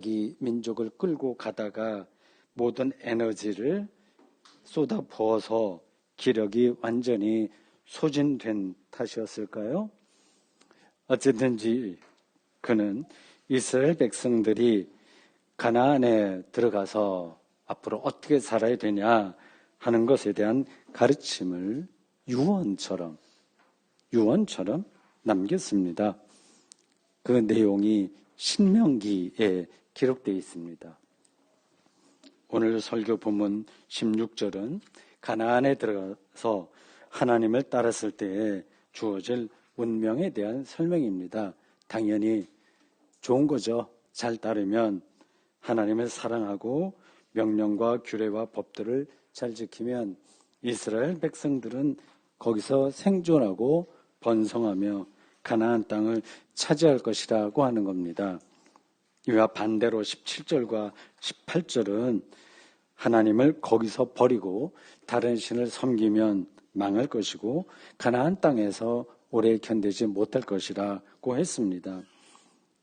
이 민족을 끌고 가다가 모든 에너지를 쏟아 부어서 기력이 완전히 소진된 탓이었을까요? 어쨌든지 그는 이스라엘 백성들이 가나안에 들어가서 앞으로 어떻게 살아야 되냐 하는 것에 대한 가르침을 유언처럼 남겼습니다. 그 내용이 신명기에 기록되어 있습니다. 오늘 설교 본문 16절은 가나안에 들어가서 하나님을 따랐을 때에 주어질 운명에 대한 설명입니다. 당연히 좋은 거죠. 잘 따르면 하나님을 사랑하고 명령과 규례와 법들을 잘 지키면 이스라엘 백성들은 거기서 생존하고 번성하며 가나안 땅을 차지할 것이라고 하는 겁니다. 이와 반대로 17절과 18절은 하나님을 거기서 버리고 다른 신을 섬기면 망할 것이고 가나안 땅에서 오래 견디지 못할 것이라고 했습니다.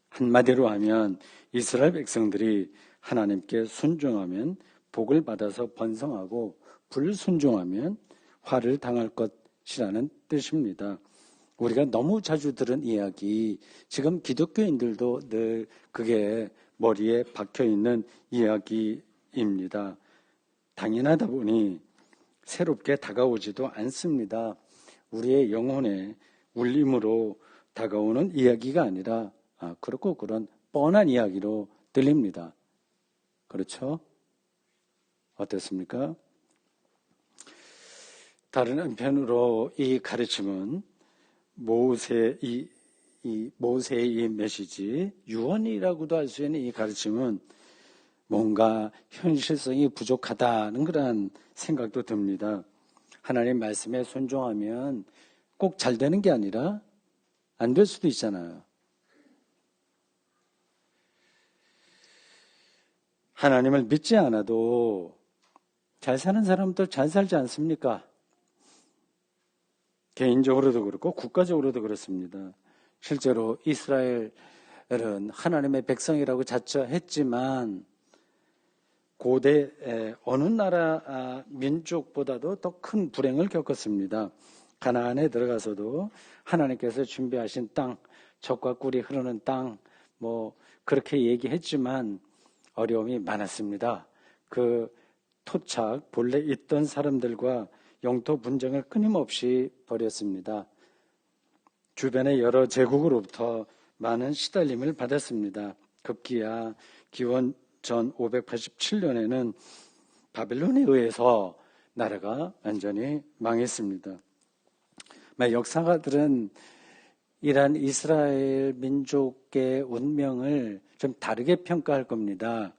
한마디로 하면 이스라엘 백성들이 하나님께 순종하면 복을 받아서 번성하고 불순종하면 화를 당할 것이라는 뜻입니다. 우리가 너무 자주 들은 이야기, 지금 기독교인들도 늘 그게 머리에 박혀있는 이야기입니다. 당연하다 보니 새롭게 다가오지도 않습니다. 우리의 영혼에 울림으로 다가오는 이야기가 아니라 그렇고 그런 뻔한 이야기로 들립니다. 그렇죠? 어떻습니까? 다른 한편으로 이 가르침은 모세의 이 메시지, 유언이라고도 할 수 있는 이 가르침은 뭔가 현실성이 부족하다는 그런 생각도 듭니다. 하나님 말씀에 순종하면 꼭 잘 되는 게 아니라 안 될 수도 있잖아요. 하나님을 믿지 않아도 잘 사는 사람도 잘 살지 않습니까? 개인적으로도 그렇고 국가적으로도 그렇습니다. 실제로 이스라엘은 하나님의 백성이라고 자처했지만 고대 어느 나라 민족보다도 더 큰 불행을 겪었습니다. 가나안에 들어가서도 하나님께서 준비하신 땅, 젖과 꿀이 흐르는 땅, 그렇게 얘기했지만 어려움이 많았습니다. 그 토착, 본래 있던 사람들과 영토 분쟁을 끊임없이 벌였습니다. 주변의 여러 제국으로부터 많은 시달림을 받았습니다. 급기야 기원 전 587년에는 바벨론에 의해서 나라가 완전히 망했습니다. 역사가들은 이러한 이스라엘 민족의 운명을 좀 다르게 평가할 겁니다.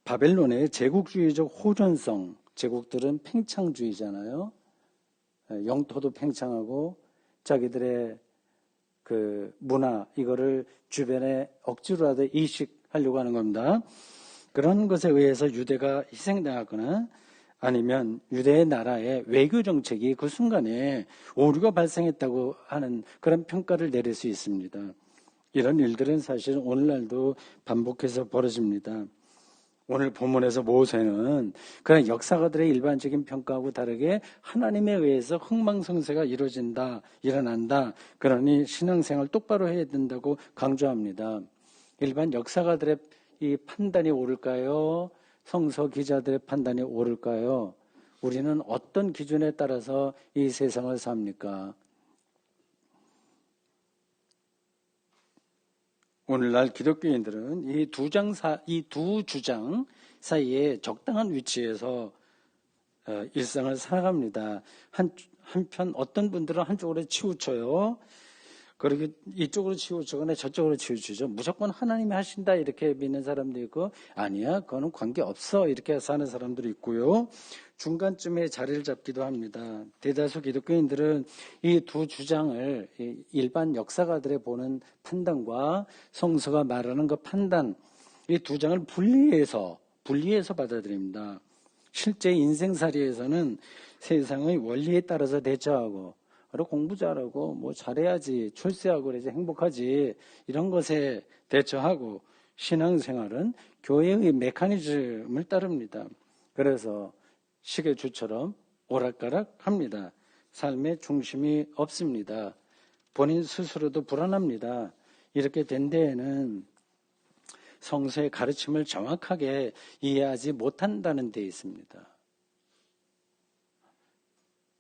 바벨론의 제국주의적 호전성, 제국들은 팽창주의잖아요. 영토도 팽창하고 자기들의 그 문화, 이거를 주변에 억지로라도 이식하려고 하는 겁니다. 그런 것에 의해서 유대가 희생당하거나 아니면 유대의 나라의 외교 정책이 그 순간에 오류가 발생했다고 하는 그런 평가를 내릴 수 있습니다. 이런 일들은 사실 오늘날도 반복해서 벌어집니다. 오늘 본문에서 모세는 그런 역사가들의 일반적인 평가하고 다르게 하나님에 의해서 흥망성쇠가 이루어진다, 일어난다. 그러니 신앙생활 똑바로 해야 된다고 강조합니다. 일반 역사가들의 이 판단이 옳을까요? 성서 기자들의 판단이 옳을까요? 우리는 어떤 기준에 따라서 이 세상을 삽니까? 오늘날 기독교인들은 이 두 주장 사이에 적당한 위치에서 일상을 살아갑니다. 한편 어떤 분들은 한쪽으로 치우쳐요. 그리고 이쪽으로 치우치거나 저쪽으로 치우치죠. 무조건 하나님이 하신다 이렇게 믿는 사람도 있고 아니야 그거는 관계없어 이렇게 사는 사람들이 있고요. 중간쯤에 자리를 잡기도 합니다. 대다수 기독교인들은 이 두 주장을 일반 역사가들의 보는 판단과 성서가 말하는 그 판단, 이 두 장을 분리해서 받아들입니다. 실제 인생살이에서는 세상의 원리에 따라서 대처하고 그리고 공부 잘하고 뭐 잘해야지 출세하고 그래야지 행복하지 이런 것에 대처하고 신앙생활은 교회의 메커니즘을 따릅니다. 그래서 시계추처럼 오락가락합니다. 삶의 중심이 없습니다. 본인 스스로도 불안합니다. 이렇게 된 데에는 성서의 가르침을 정확하게 이해하지 못한다는 데 있습니다.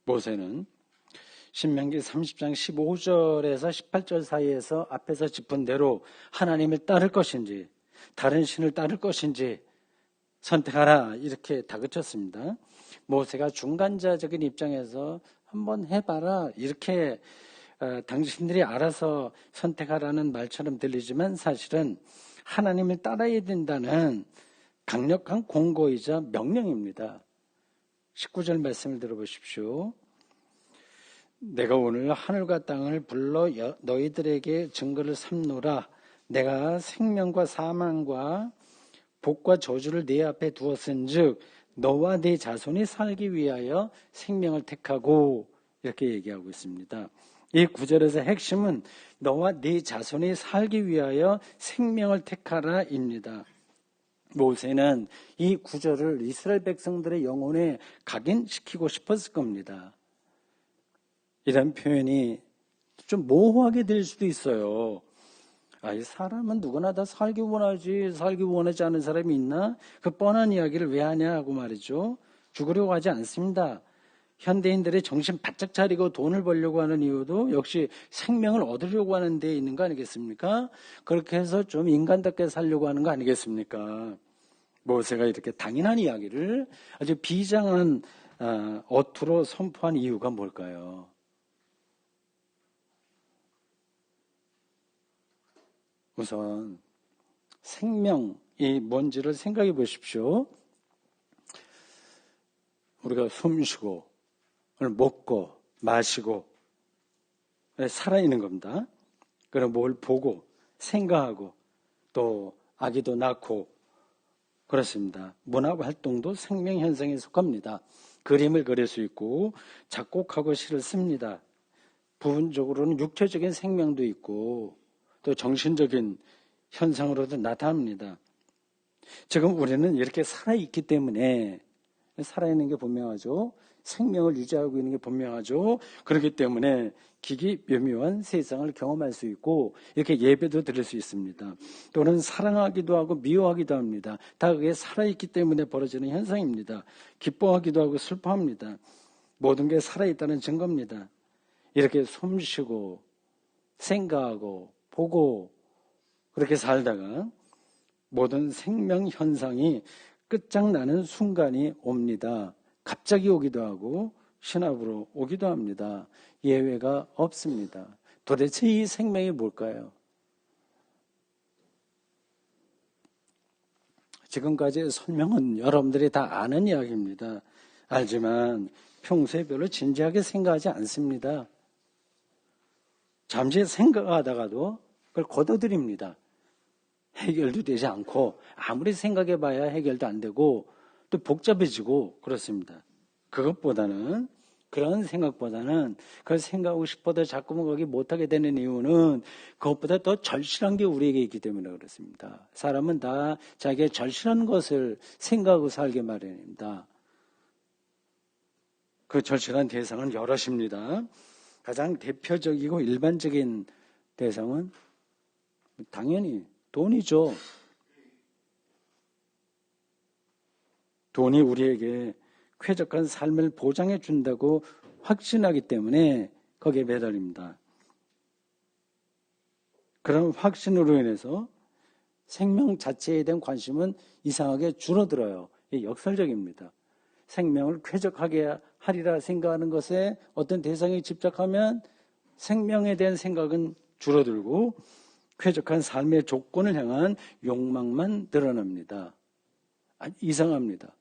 모세는 신명기 30장 15절에서 18절 사이에서 앞에서 짚은 대로 하나님을 따를 것인지 다른 신을 따를 것인지 선택하라 이렇게 다그쳤습니다. 모세가 중간자적인 입장에서 한번 해봐라 이렇게 당신들이 알아서 선택하라는 말처럼 들리지만 사실은 하나님을 따라야 된다는 강력한 공고이자 명령입니다. 19절 말씀을 들어보십시오. 내가 오늘 하늘과 땅을 불러 너희들에게 증거를 삼노라. 내가 생명과 사망과 복과 저주를 네 앞에 두었은즉 너와 네 자손이 살기 위하여 생명을 택하고 이렇게 얘기하고 있습니다. 이 구절에서 핵심은 너와 네 자손이 살기 위하여 생명을 택하라입니다. 모세는 이 구절을 이스라엘 백성들의 영혼에 각인시키고 싶었을 겁니다. 이런 표현이 좀 모호하게 될 수도 있어요. 이 사람은 누구나 다 살기 원하지 살기 원하지 않은 사람이 있나? 그 뻔한 이야기를 왜 하냐고 말이죠. 죽으려고 하지 않습니다. 현대인들의 정신 바짝 차리고 돈을 벌려고 하는 이유도 역시 생명을 얻으려고 하는 데 있는 거 아니겠습니까? 그렇게 해서 좀 인간답게 살려고 하는 거 아니겠습니까? 모세가 이렇게 당연한 이야기를 아주 비장한 어투로 선포한 이유가 뭘까요? 우선 생명이 뭔지를 생각해 보십시오. 우리가 숨쉬고 먹고 마시고 살아있는 겁니다. 그럼 뭘 보고 생각하고 또 아기도 낳고 그렇습니다. 문학 활동도 생명 현상에 속합니다. 그림을 그릴 수 있고 작곡하고 시를 씁니다. 부분적으로는 육체적인 생명도 있고 또 정신적인 현상으로도 나타납니다. 지금 우리는 이렇게 살아있기 때문에 살아있는 게 분명하죠. 생명을 유지하고 있는 게 분명하죠. 그렇기 때문에 기기묘묘한 세상을 경험할 수 있고 이렇게 예배도 드릴 수 있습니다. 또는 사랑하기도 하고 미워하기도 합니다. 다 그게 살아있기 때문에 벌어지는 현상입니다. 기뻐하기도 하고 슬퍼합니다. 모든 게 살아있다는 증거입니다. 이렇게 숨쉬고 생각하고 보고 그렇게 살다가 모든 생명 현상이 끝장나는 순간이 옵니다. 갑자기 오기도 하고 신압으로 오기도 합니다. 예외가 없습니다. 도대체 이 생명이 뭘까요? 지금까지의 설명은 여러분들이 다 아는 이야기입니다. 알지만 평소에 별로 진지하게 생각하지 않습니다. 잠시 생각하다가도 그걸 거둬들입니다. 해결도 되지 않고 아무리 생각해봐야 해결도 안 되고 또 복잡해지고 그렇습니다. 그것보다는 그런 생각보다는 그걸 생각하고 싶어도 자꾸만 거기 못하게 되는 이유는 그것보다 더 절실한 게 우리에게 있기 때문에 그렇습니다. 사람은 다 자기의 절실한 것을 생각하고 살게 마련입니다. 그 절실한 대상은 여럿입니다. 가장 대표적이고 일반적인 대상은 당연히 돈이죠. 돈이 우리에게 쾌적한 삶을 보장해 준다고 확신하기 때문에 거기에 매달립니다. 그런 확신으로 인해서 생명 자체에 대한 관심은 이상하게 줄어들어요. 이게 역설적입니다. 생명을 쾌적하게 하리라 생각하는 것에 어떤 대상에 집착하면 생명에 대한 생각은 줄어들고 쾌적한 삶의 조건을 향한 욕망만 드러납니다. 이상합니다.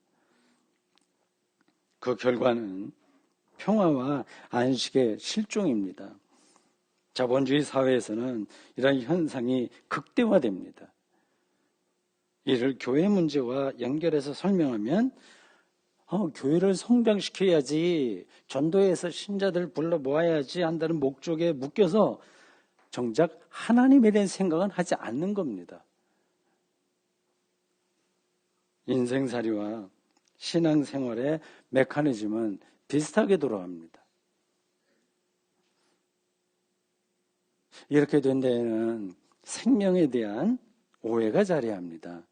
그 결과는 평화와 안식의 실종입니다. 자본주의 사회에서는 이런 현상이 극대화됩니다. 이를 교회 문제와 연결해서 설명하면 교회를 성장시켜야지, 전도해서 신자들 불러 모아야지 한다는 목적에 묶여서 정작 하나님에 대한 생각은 하지 않는 겁니다. 인생살이와 신앙생활의 메커니즘은 비슷하게 돌아갑니다. 이렇게 된 데에는 생명에 대한 오해가 자리합니다.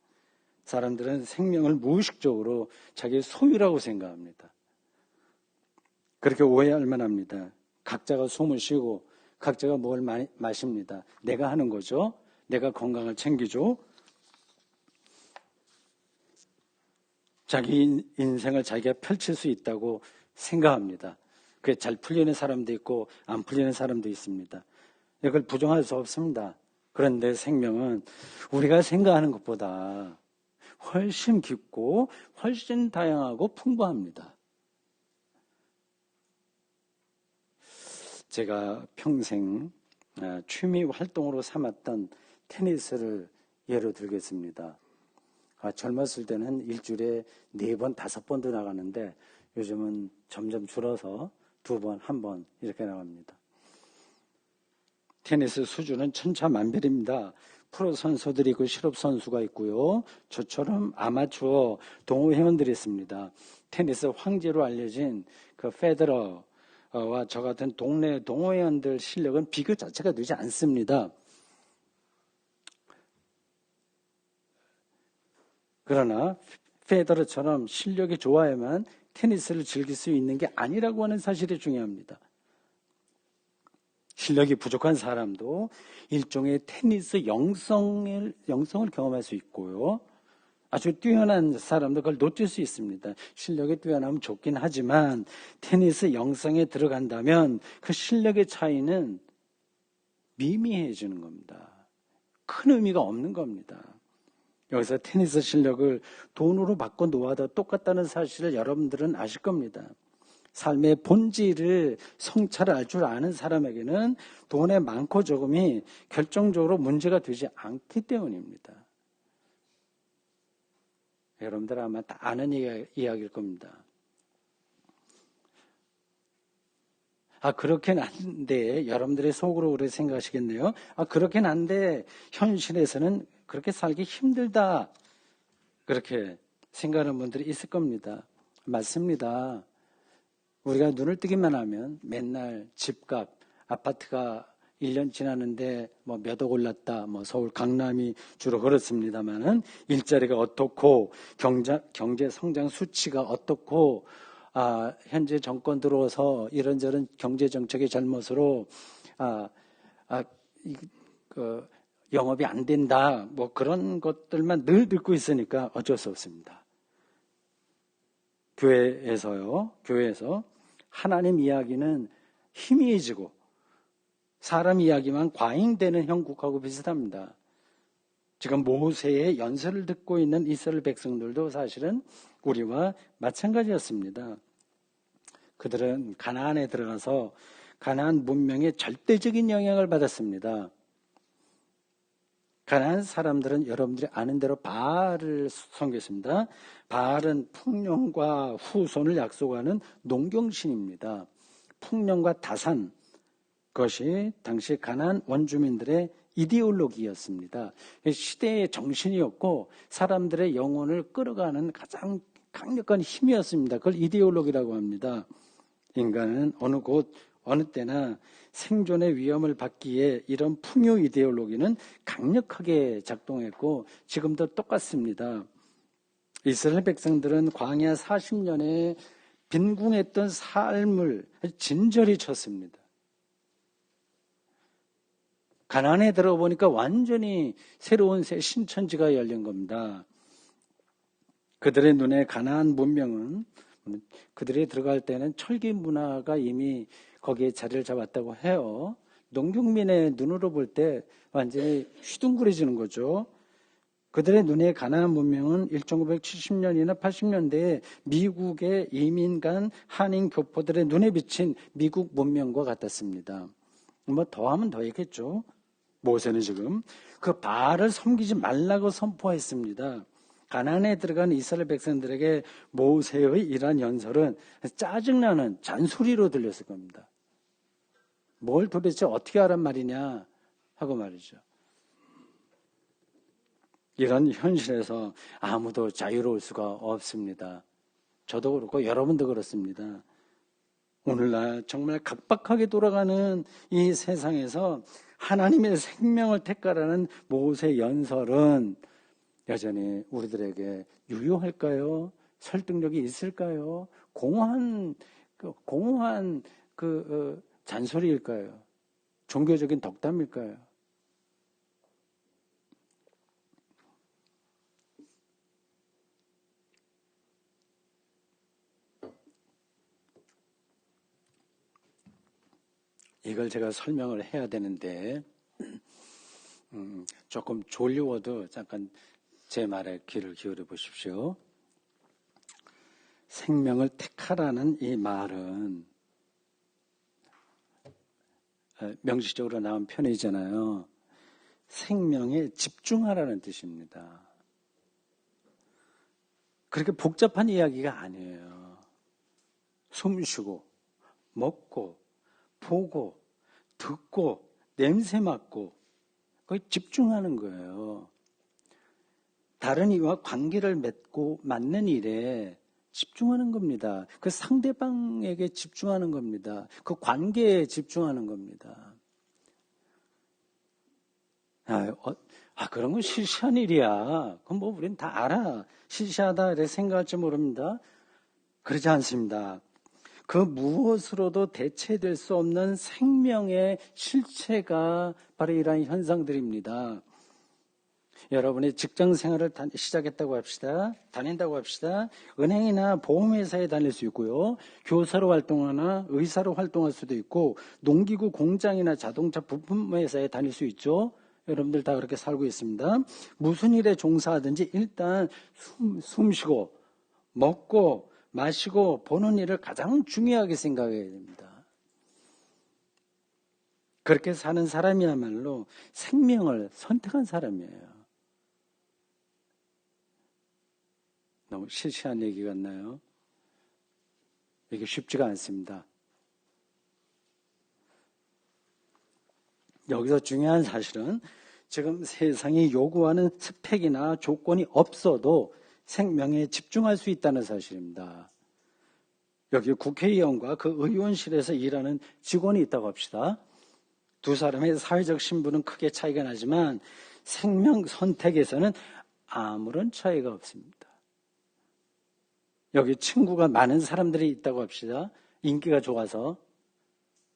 사람들은 생명을 무의식적으로 자기의 소유라고 생각합니다. 그렇게 오해할 만합니다. 각자가 숨을 쉬고 각자가 뭘 마십니다. 내가 하는 거죠. 내가 건강을 챙기죠. 자기 인생을 자기가 펼칠 수 있다고 생각합니다. 그게 잘 풀리는 사람도 있고 안 풀리는 사람도 있습니다. 이걸 부정할 수 없습니다. 그런데 생명은 우리가 생각하는 것보다 훨씬 깊고 훨씬 다양하고 풍부합니다. 제가 평생 취미 활동으로 삼았던 테니스를 예로 들겠습니다. 젊었을 때는 일주일에 4번, 5번도 나가는데 요즘은 점점 줄어서 2번, 1번 이렇게 나갑니다. 테니스 수준은 천차만별입니다. 프로 선수들이 있고 실업 선수가 있고요. 저처럼 아마추어 동호 회원들이 있습니다. 테니스 황제로 알려진 그 페더러와 저 같은 동네 동호 회원들 실력은 비교 자체가 되지 않습니다. 그러나 페더러처럼 실력이 좋아야만 테니스를 즐길 수 있는 게 아니라고 하는 사실이 중요합니다. 실력이 부족한 사람도 일종의 테니스 영성을 경험할 수 있고요. 아주 뛰어난 사람도 그걸 놓칠 수 있습니다. 실력이 뛰어나면 좋긴 하지만 테니스 영성에 들어간다면 그 실력의 차이는 미미해지는 겁니다. 큰 의미가 없는 겁니다. 여기서 테니스 실력을 돈으로 바꿔 놓아도 똑같다는 사실을 여러분들은 아실 겁니다. 삶의 본질을 성찰할 줄 아는 사람에게는 돈의 많고 적음이 결정적으로 문제가 되지 않기 때문입니다. 여러분들 아마 다 아는 이야기일 겁니다. 그렇긴 한데, 여러분들의 속으로 그렇게 생각하시겠네요. 그렇긴 한데, 현실에서는 그렇게 살기 힘들다. 그렇게 생각하는 분들이 있을 겁니다. 맞습니다. 우리가 눈을 뜨기만 하면 맨날 집값, 아파트가 1년 지났는데 몇 억 올랐다. 서울 강남이 주로 그렇습니다만은 일자리가 어떻고 경제 성장 수치가 어떻고 현재 정권 들어서 이런저런 경제 정책의 잘못으로 영업이 안 된다. 그런 것들만 늘 듣고 있으니까 어쩔 수 없습니다. 교회에서 하나님 이야기는 희미해지고 사람 이야기만 과잉되는 형국하고 비슷합니다. 지금 모세의 연설을 듣고 있는 이스라엘 백성들도 사실은 우리와 마찬가지였습니다. 그들은 가나안에 들어가서 가나안 문명의 절대적인 영향을 받았습니다. 가나안 사람들은 여러분들이 아는 대로 바알을 섬겼습니다. 바알은 풍년과 후손을 약속하는 농경신입니다. 풍년과 다산, 그것이 당시 가나안 원주민들의 이데올로기였습니다. 시대의 정신이었고 사람들의 영혼을 끌어가는 가장 강력한 힘이었습니다. 그걸 이데올로기라고 합니다. 인간은 어느 곳 어느 때나 생존의 위험을 받기에 이런 풍요 이데올로기는 강력하게 작동했고 지금도 똑같습니다. 이스라엘 백성들은 광야 40년에 빈궁했던 삶을 진절히 쳤습니다. 가나안에 들어보니까 완전히 새로운 새 신천지가 열린 겁니다. 그들의 눈에 가나안 문명은 그들이 들어갈 때는 철기 문화가 이미 거기에 자리를 잡았다고 해요. 농경민의 눈으로 볼 때 완전히 휘둥그레지는 거죠. 그들의 눈에 가나안 문명은 1970년이나 80년대에 미국의 이민 간 한인 교포들의 눈에 비친 미국 문명과 같았습니다. 더하면 더 있겠죠. 모세는 지금 그 바알을 섬기지 말라고 선포했습니다. 가나안에 들어간 이스라엘 백성들에게 모세의 이러한 연설은 짜증나는 잔소리로 들렸을 겁니다. 뭘 도대체 어떻게 하란 말이냐 하고 말이죠. 이런 현실에서 아무도 자유로울 수가 없습니다. 저도 그렇고 여러분도 그렇습니다. 오늘날 정말 각박하게 돌아가는 이 세상에서 하나님의 생명을 택하라는 모세 연설은 여전히 우리들에게 유효할까요? 설득력이 있을까요? 공허한 잔소리일까요? 종교적인 덕담일까요? 이걸 제가 설명을 해야 되는데 조금 졸리워도 잠깐 제 말에 귀를 기울여 보십시오. 생명을 택하라는 이 말은 명시적으로 나온 편이잖아요. 생명에 집중하라는 뜻입니다. 그렇게 복잡한 이야기가 아니에요. 숨 쉬고 먹고 보고 듣고 냄새 맡고 거의 집중하는 거예요. 다른 이와 관계를 맺고 맞는 일에 집중하는 겁니다. 그 상대방에게 집중하는 겁니다. 그 관계에 집중하는 겁니다. 그런 건 시시한 일이야. 그건 뭐 우린 다 알아. 시시하다 이렇게 생각할지 모릅니다. 그러지 않습니다. 그 무엇으로도 대체될 수 없는 생명의 실체가 바로 이러한 현상들입니다. 여러분이 직장 생활을 시작했다고 합시다. 다닌다고 합시다. 은행이나 보험회사에 다닐 수 있고요. 교사로 활동하나 의사로 활동할 수도 있고 농기구 공장이나 자동차 부품 회사에 다닐 수 있죠. 여러분들 다 그렇게 살고 있습니다. 무슨 일에 종사하든지 일단 숨 쉬고 먹고 마시고 보는 일을 가장 중요하게 생각해야 됩니다. 그렇게 사는 사람이야말로 생명을 선택한 사람이에요. 너무 시시한 얘기 같나요? 이게 쉽지가 않습니다. 여기서 중요한 사실은 지금 세상이 요구하는 스펙이나 조건이 없어도 생명에 집중할 수 있다는 사실입니다. 여기 국회의원과 그 의원실에서 일하는 직원이 있다고 합시다. 두 사람의 사회적 신분은 크게 차이가 나지만 생명 선택에서는 아무런 차이가 없습니다. 여기 친구가 많은 사람들이 있다고 합시다. 인기가 좋아서.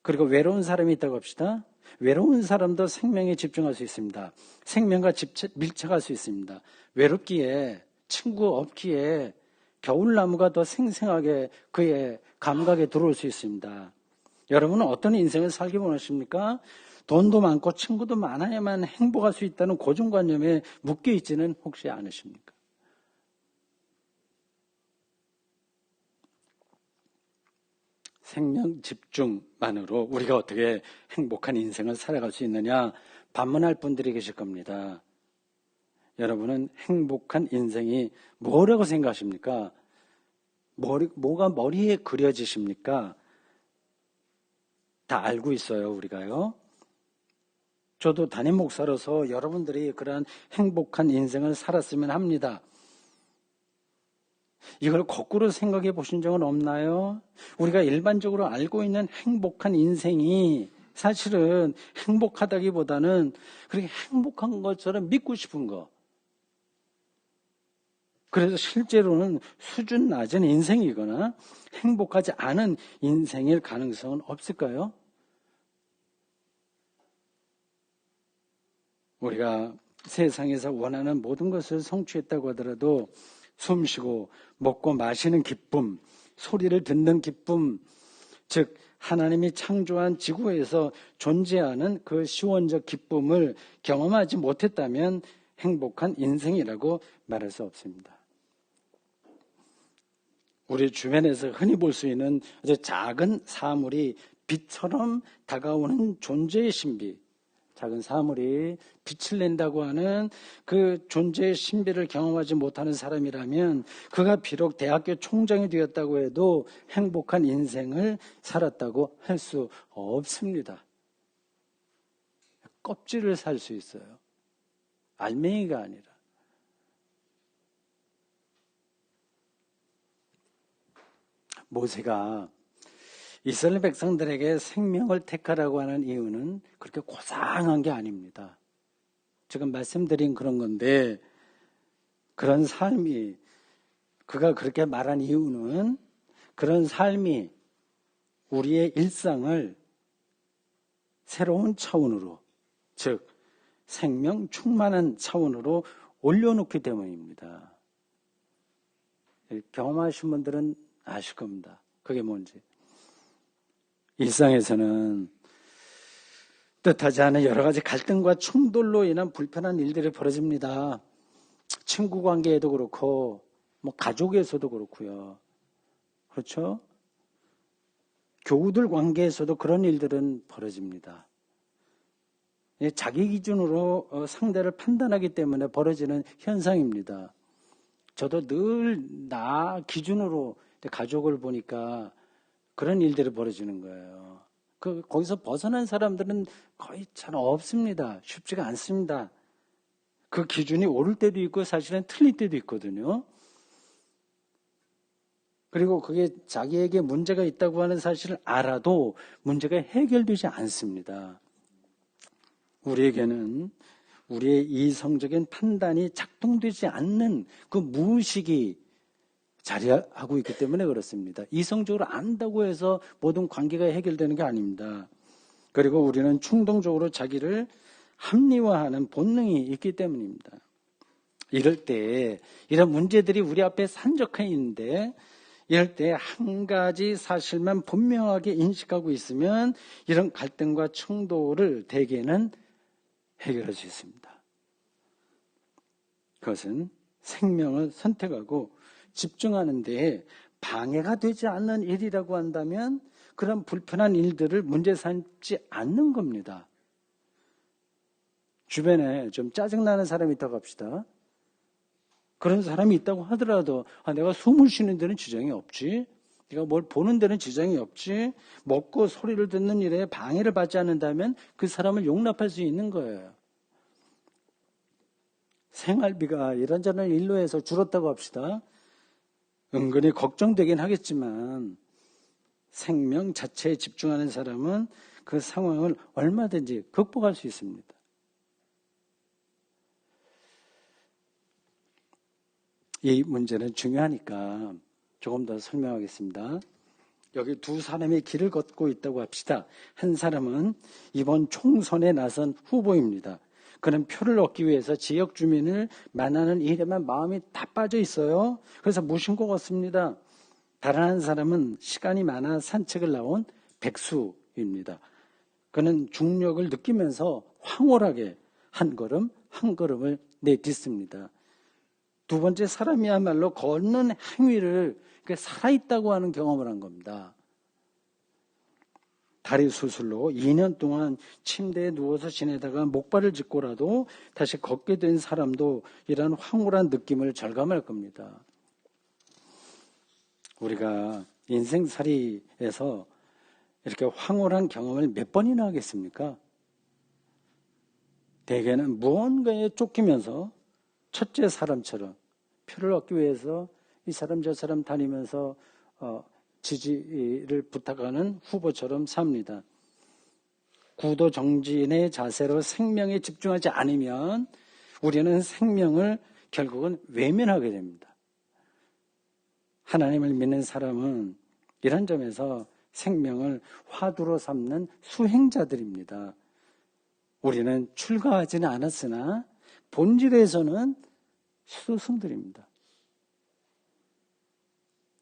그리고 외로운 사람이 있다고 합시다. 외로운 사람도 생명에 집중할 수 있습니다. 생명과 밀착할 수 있습니다. 외롭기에 친구 없기에 겨울나무가 더 생생하게 그의 감각에 들어올 수 있습니다. 여러분은 어떤 인생을 살기 원하십니까? 돈도 많고 친구도 많아야만 행복할 수 있다는 고정관념에 묶여 있지는 혹시 않으십니까? 생명 집중만으로 우리가 어떻게 행복한 인생을 살아갈 수 있느냐 반문할 분들이 계실 겁니다. 여러분은 행복한 인생이 뭐라고 생각하십니까? 뭐가 머리에 그려지십니까? 다 알고 있어요, 우리가요. 저도 담임 목사로서 여러분들이 그러한 행복한 인생을 살았으면 합니다. 이걸 거꾸로 생각해 보신 적은 없나요? 우리가 일반적으로 알고 있는 행복한 인생이 사실은 행복하다기보다는 그렇게 행복한 것처럼 믿고 싶은 거. 그래서 실제로는 수준 낮은 인생이거나 행복하지 않은 인생일 가능성은 없을까요? 우리가 세상에서 원하는 모든 것을 성취했다고 하더라도 숨 쉬고 먹고 마시는 기쁨, 소리를 듣는 기쁨, 즉 하나님이 창조한 지구에서 존재하는 그 시원적 기쁨을 경험하지 못했다면 행복한 인생이라고 말할 수 없습니다. 우리 주변에서 흔히 볼 수 있는 아주 작은 사물이 빛처럼 다가오는 존재의 신비, 작은 사물이 빛을 낸다고 하는 그 존재의 신비를 경험하지 못하는 사람이라면 그가 비록 대학교 총장이 되었다고 해도 행복한 인생을 살았다고 할 수 없습니다. 껍질을 살 수 있어요. 알맹이가 아니라. 모세가 이스라엘 백성들에게 생명을 택하라고 하는 이유는 그렇게 고상한 게 아닙니다. 지금 말씀드린 그런 건데, 그런 삶이, 그가 그렇게 말한 이유는 그런 삶이 우리의 일상을 새로운 차원으로, 즉 생명 충만한 차원으로 올려놓기 때문입니다. 경험하신 분들은 아실 겁니다. 그게 뭔지. 일상에서는 뜻하지 않은 여러 가지 갈등과 충돌로 인한 불편한 일들이 벌어집니다. 친구 관계에도 그렇고, 가족에서도 그렇고요. 그렇죠? 교우들 관계에서도 그런 일들은 벌어집니다. 자기 기준으로 상대를 판단하기 때문에 벌어지는 현상입니다. 저도 늘 나 기준으로 가족을 보니까 그런 일들이 벌어지는 거예요. 거기서 벗어난 사람들은 거의 잘 없습니다. 쉽지가 않습니다. 그 기준이 옳을 때도 있고 사실은 틀릴 때도 있거든요. 그리고 그게 자기에게 문제가 있다고 하는 사실을 알아도 문제가 해결되지 않습니다. 우리에게는 우리의 이성적인 판단이 작동되지 않는 그 무의식이 자리하고 있기 때문에 그렇습니다. 이성적으로 안다고 해서 모든 관계가 해결되는 게 아닙니다. 그리고 우리는 충동적으로 자기를 합리화하는 본능이 있기 때문입니다. 이럴 때 이런 문제들이 우리 앞에 산적해 있는데 이럴 때 한 가지 사실만 분명하게 인식하고 있으면 이런 갈등과 충돌을 대개는 해결할 수 있습니다. 그것은 생명을 선택하고 집중하는 데 방해가 되지 않는 일이라고 한다면 그런 불편한 일들을 문제 삼지 않는 겁니다. 주변에 좀 짜증나는 사람이 있다고 합시다. 그런 사람이 있다고 하더라도 내가 숨을 쉬는 데는 지장이 없지, 내가 뭘 보는 데는 지장이 없지, 먹고 소리를 듣는 일에 방해를 받지 않는다면 그 사람을 용납할 수 있는 거예요. 생활비가 이런저런 일로 해서 줄었다고 합시다. 은근히 걱정되긴 하겠지만 생명 자체에 집중하는 사람은 그 상황을 얼마든지 극복할 수 있습니다. 이 문제는 중요하니까 조금 더 설명하겠습니다. 여기 두 사람이 길을 걷고 있다고 합시다. 한 사람은 이번 총선에 나선 후보입니다. 그는 표를 얻기 위해서 지역 주민을 만나는 일에만 마음이 다 빠져 있어요. 그래서 무심코 걷습니다. 다른 한 사람은 시간이 많아 산책을 나온 백수입니다. 그는 중력을 느끼면서 황홀하게 한 걸음 한 걸음을 내딛습니다. 두 번째 사람이야말로 걷는 행위를 살아있다고 하는 경험을 한 겁니다. 다리 수술로 2년 동안 침대에 누워서 지내다가 목발을 짚고라도 다시 걷게 된 사람도 이런 황홀한 느낌을 절감할 겁니다. 우리가 인생살이에서 이렇게 황홀한 경험을 몇 번이나 하겠습니까? 대개는 무언가에 쫓기면서 첫째 사람처럼 표를 얻기 위해서 이 사람 저 사람 다니면서 지지를 부탁하는 후보처럼 삽니다. 구도정진의 자세로 생명에 집중하지 않으면 우리는 생명을 결국은 외면하게 됩니다. 하나님을 믿는 사람은 이런 점에서 생명을 화두로 삼는 수행자들입니다. 우리는 출가하지는 않았으나 본질에서는 수도승들입니다.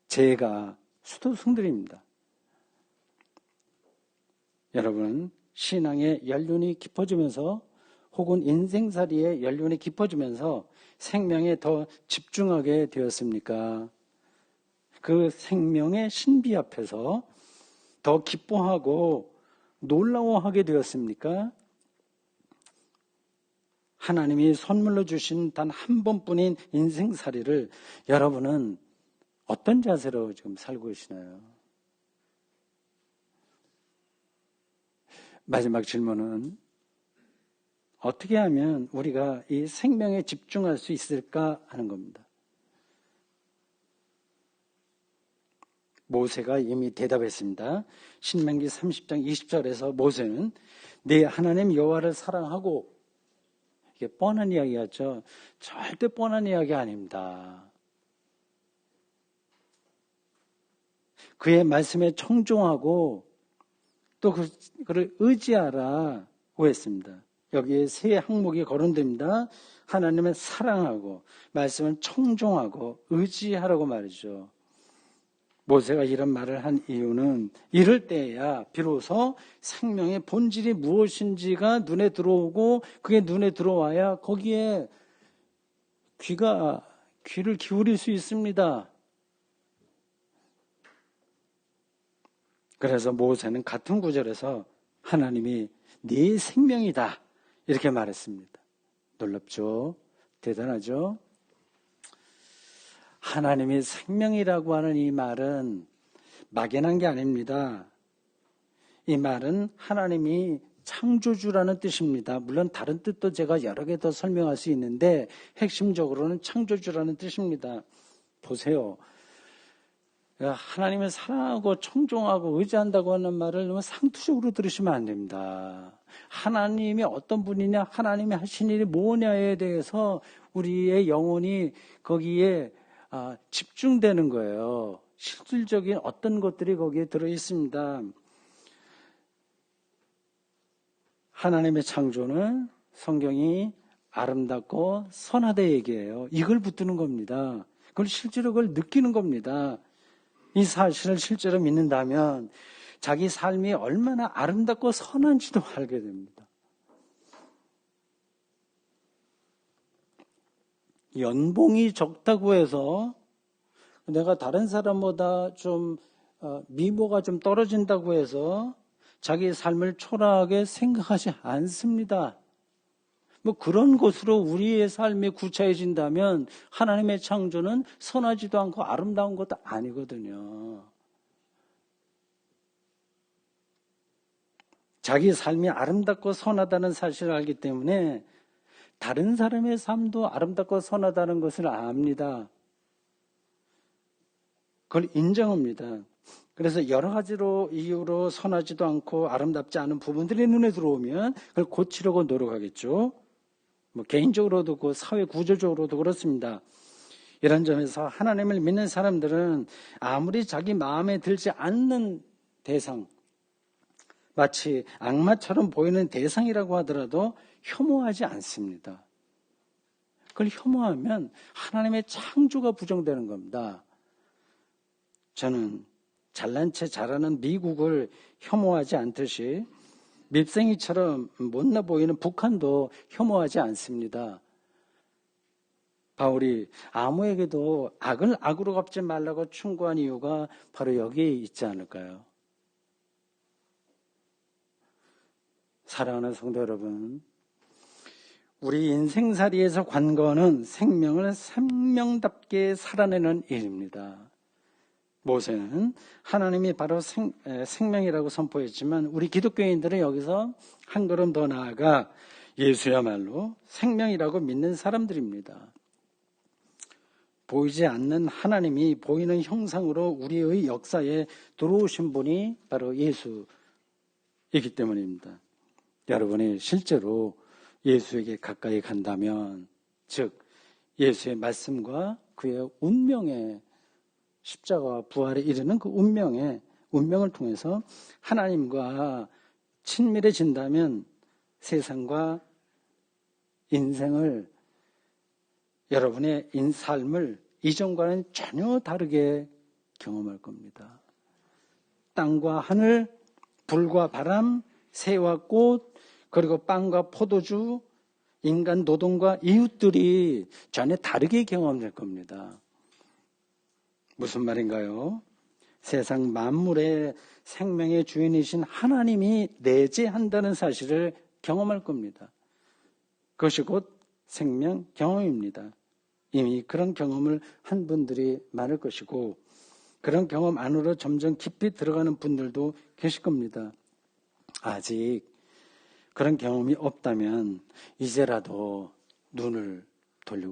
제가 수도승들입니다. 여러분, 신앙의 연륜이 깊어지면서 혹은 인생살이의 연륜이 깊어지면서 생명에 더 집중하게 되었습니까? 그 생명의 신비 앞에서 더 기뻐하고 놀라워하게 되었습니까? 하나님이 선물로 주신 단 한 번뿐인 인생살이를 여러분은 어떤 자세로 지금 살고 계시나요? 마지막 질문은 어떻게 하면 우리가 이 생명에 집중할 수 있을까 하는 겁니다. 모세가 이미 대답했습니다. 신명기 30장 20절에서 모세는 네 하나님 여호와를 사랑하고, 이게 뻔한 이야기였죠. 절대 뻔한 이야기 아닙니다. 그의 말씀에 청종하고 또 그를 의지하라고 했습니다. 여기에 세 항목이 거론됩니다. 하나님을 사랑하고, 말씀을 청종하고, 의지하라고 말이죠. 모세가 이런 말을 한 이유는 이럴 때야 비로소 생명의 본질이 무엇인지가 눈에 들어오고, 그게 눈에 들어와야 거기에 귀를 기울일 수 있습니다. 그래서 모세는 같은 구절에서 하나님이 네 생명이다 이렇게 말했습니다. 놀랍죠? 대단하죠? 하나님이 생명이라고 하는 이 말은 막연한 게 아닙니다. 이 말은 하나님이 창조주라는 뜻입니다. 물론 다른 뜻도 제가 여러 개 더 설명할 수 있는데 핵심적으로는 창조주라는 뜻입니다. 보세요. 하나님을 사랑하고 청종하고 의지한다고 하는 말을 너무 상투적으로 들으시면 안 됩니다. 하나님이 어떤 분이냐, 하나님이 하신 일이 뭐냐에 대해서 우리의 영혼이 거기에 집중되는 거예요. 실질적인 어떤 것들이 거기에 들어 있습니다. 하나님의 창조는 성경이 아름답고 선하다 얘기해요. 이걸 붙드는 겁니다. 그걸 실제로 그걸 느끼는 겁니다. 이 사실을 실제로 믿는다면 자기 삶이 얼마나 아름답고 선한지도 알게 됩니다. 연봉이 적다고 해서 내가 다른 사람보다 좀 미모가 좀 떨어진다고 해서 자기 삶을 초라하게 생각하지 않습니다. 뭐 그런 것으로 우리의 삶이 구차해진다면 하나님의 창조는 선하지도 않고 아름다운 것도 아니거든요. 자기 삶이 아름답고 선하다는 사실을 알기 때문에 다른 사람의 삶도 아름답고 선하다는 것을 압니다. 그걸 인정합니다. 그래서 여러 가지로 이유로 선하지도 않고 아름답지 않은 부분들이 눈에 들어오면 그걸 고치려고 노력하겠죠. 뭐 개인적으로도 그 사회 구조적으로도 그렇습니다. 이런 점에서 하나님을 믿는 사람들은 아무리 자기 마음에 들지 않는 대상, 마치 악마처럼 보이는 대상이라고 하더라도 혐오하지 않습니다. 그걸 혐오하면 하나님의 창조가 부정되는 겁니다. 저는 잘난 체 잘하는 미국을 혐오하지 않듯이 밉생이처럼 못나 보이는 북한도 혐오하지 않습니다. 바울이 아무에게도 악을 악으로 갚지 말라고 충고한 이유가 바로 여기에 있지 않을까요? 사랑하는 성도 여러분, 우리 인생살이에서 관건은 생명을 생명답게 살아내는 일입니다. 모세는 하나님이 바로 생명이라고 선포했지만 우리 기독교인들은 여기서 한 걸음 더 나아가 예수야말로 생명이라고 믿는 사람들입니다. 보이지 않는 하나님이 보이는 형상으로 우리의 역사에 들어오신 분이 바로 예수이기 때문입니다. 여러분이 실제로 예수에게 가까이 간다면, 즉 예수의 말씀과 그의 운명에, 십자가와 부활에 이르는 그 운명을 통해서 하나님과 친밀해진다면 세상과 인생을, 여러분의 삶을 이전과는 전혀 다르게 경험할 겁니다. 땅과 하늘, 불과 바람, 새와 꽃, 그리고 빵과 포도주, 인간 노동과 이웃들이 전혀 다르게 경험될 겁니다. 무슨 말인가요? 세상 만물의 생명의 주인이신 하나님이 내재한다는 사실을 경험할 겁니다. 그것이 곧 생명 경험입니다. 이미 그런 경험을 한 분들이 많을 것이고 그런 경험 안으로 점점 깊이 들어가는 분들도 계실 겁니다. 아직 그런 경험이 없다면 이제라도 눈을 돌리고